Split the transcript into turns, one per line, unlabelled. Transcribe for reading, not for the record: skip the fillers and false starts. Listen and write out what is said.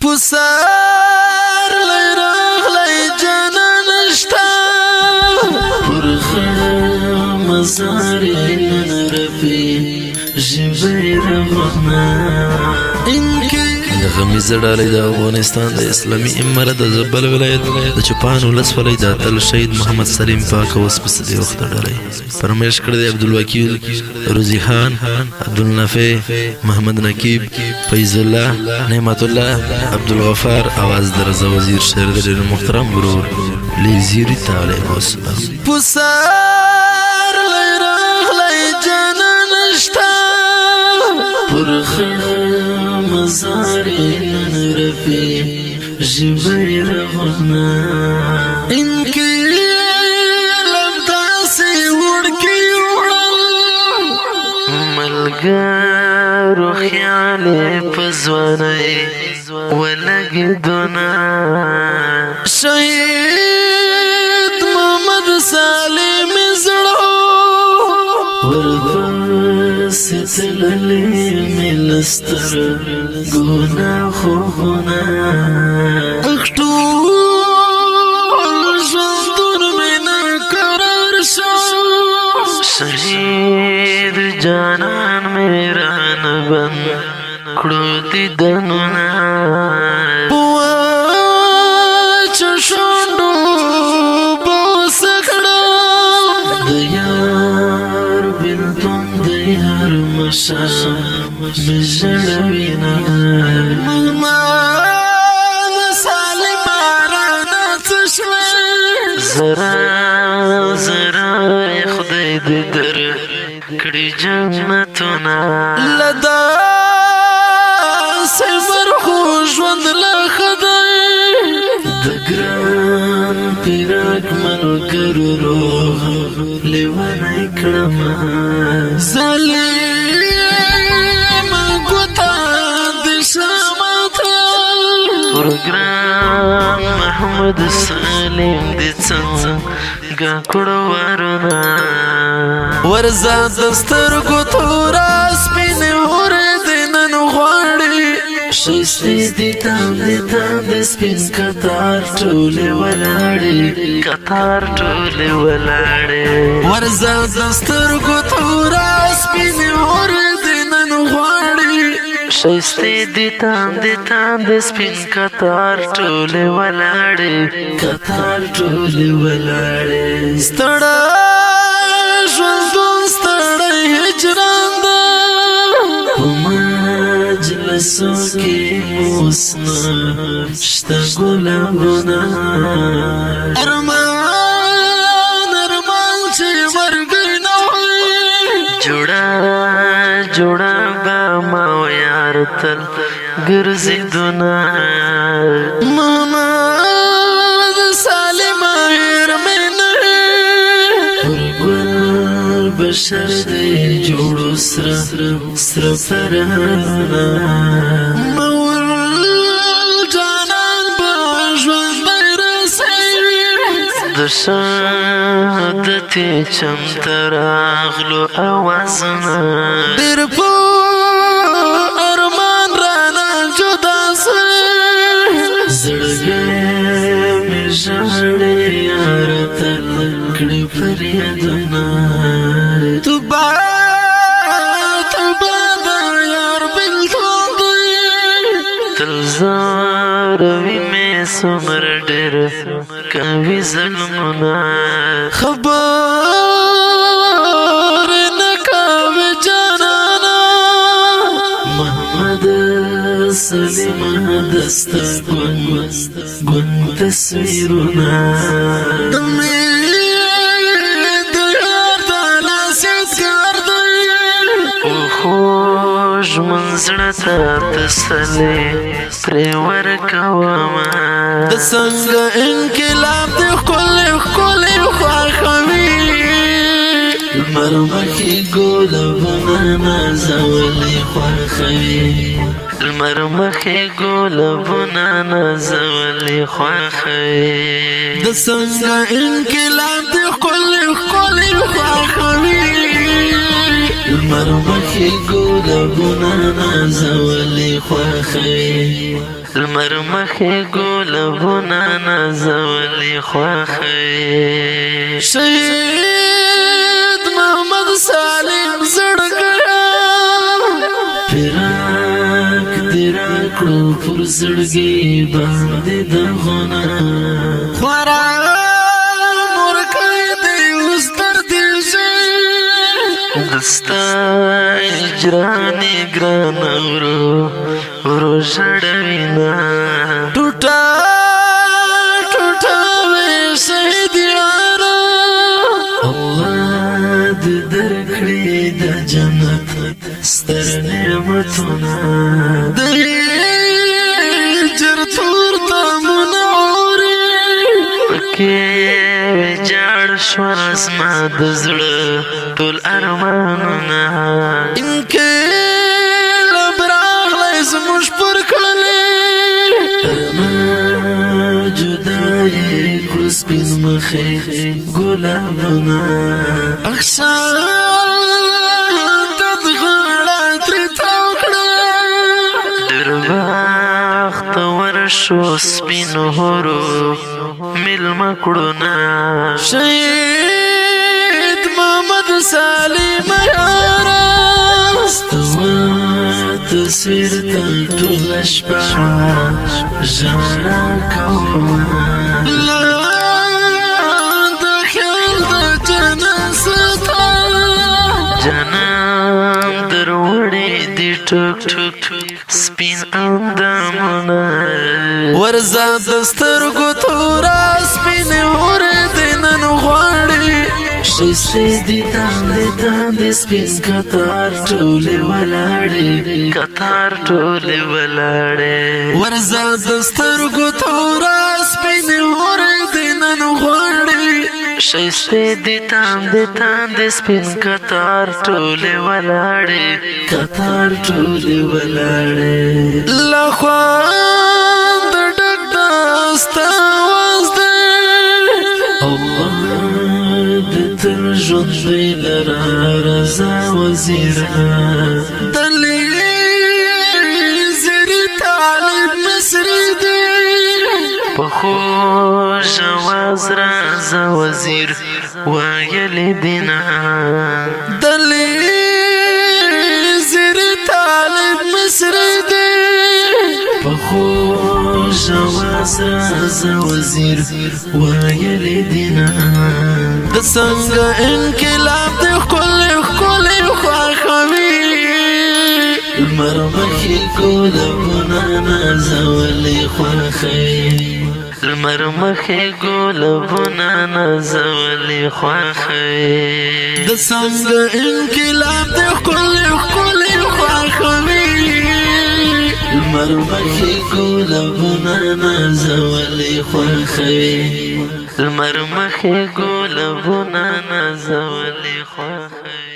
پسار لراغلی جانان شتا پر خړه مزارې نن رپي ژبې رغونه غمیزه ډالۍ د افغانستان د اسلامي امارت د زابل ولایت د چوپان ولسوالۍ د اتل شهید محمد سلیم پاک اوس په دې وخت ډالۍ فرمایش کړی دی عبدالوکیل روزي خان عبدالنافع محمد نقیب فیض الله نعمت الله عبدالغفار اواز درزه وزیر شهر د محترم ورور لیزیری تعالی وسلام پسار لراغلی جانان شتا پر خړه مزارې نن رپي ژبې رغونه انقلاب داسې وړکې وړل ملګرو خیال یې په ځوانۍ ولګېدونه شهید محمد سالم زړه ورپسې تللې مې له سترګونه خوبونه ټول ژوندون مې ناقرار شو شهید جانان مې رانه بند کړو دیدنونه په وچو شونډو بوسه کړم د یار بېلتون د یار مشال مې ژړوینه محمد سالم رانه څه شوې زره زره خدای دې درکړي جنتونه له داسې برخو ژوند لا ښه دی د ګران پیرک ملګرو روغ لیونی کړمه ظالمه ګوته د شامته پروګرام محمد سالم د څنګه کړو ورونه ورځه د سترګو توره سپینې اورېدې نن غواړي ښایستې دي تاندې سپین کتار ټولې ولاړې کتار ټولې ولاړې ورځه د سترګو توره سپینې اورېدې نن غواړي ښایستې دي تاندې سپین کتار ټولې ولاړې کتار ټولې ولاړې ستړی ژوندون ستړی هجران ده په مجلسو کې اوس نه شته ګلابونه ارمان چې مرګی نه وي جوړه به ما و یار تل ګرځېدونه محمد سالم هېر مې نه بشر دی جوړو سره فرحانه مول جانان به ژوندی رسوي د شهادتې چمته راغلو اوازونه ډېر په ارمان رانه جدا سوی زړګی مې ژاړي یاره تل کړي فریادونه توبه د یار بېلتون دی تل زاروي مې څومره ډېر کوي ظلمونه خبرې نه کوې جانانه محمد سلیم دسته ګوند تصویرونه خوږ منزړه ته تسلي پرې ورکومه د څنګه انقلاب دې ښکلې خوښوي لمر مخې ګلابونه نازولې خوښوي لمر مخې ګلابونه نازولې خوښوي د څنګه انقلاب دې ښکلې خوښوي لمر مخی گلابونا نازولی خواخی لمر مخی گلابونا نازولی خواخی شهید محمد سالم زړګیا فراق دی راکړو پر زړګي باندې دغونه خورا دستا اجرانی گران ورو شڑوینا ٹوٹا ٹوٹا وی شہید یارا اللہ دی درکڑی دا جنت ستر نعمتنا دی جرطور تامن عوری پکی وی جاڑ شوان اسما دزڑ ټول ارمانونه انکه لبراغلی زموږ پر کړلې جدایي کړو سپین مخې ګلابونه اخسار دد غاړه ترې تاو کړه ډېر وخت ورشو سپینو هورو میلمه کړو نه محمد سالم یارا استوا تصویر تل ټول شپه ژړا کومه د خیال د جنازه جنم دروړې دي ټوک ټوک سپین اندامونه ورځه د سترګو توره سپینې هورې دې نن غواړي شیسې دي تاندې سپین کتار ټولې ولاړې کتار ټولې ولاړې ورځه د سترګو توره سپینې هورې دې نن غواړي شیسې دي تاندې سپین کتار ټولې ولاړې کتار ټولې ولاړې له خوند ډک داسته آواز دی تر ژوند دوی لرا رضا وزیره دلی زری طالب مصری دی پخو جواز رضا وزیر ویلی دینا دلی زری طالب مصری دی پخو جواز رضا وزیر ویلی دینا د څنګه انقلاب د ښکلې خواښوي لمر مخې ګلابونه نازولې خوښوي لمر مخې ګلابونه نازولې خوښوي د څنګه انقلاب د ښکلې خواښوي لمر مخې ګلابونه نازولې خوښوي لمر مخې ګلابونه نازولې خوښوي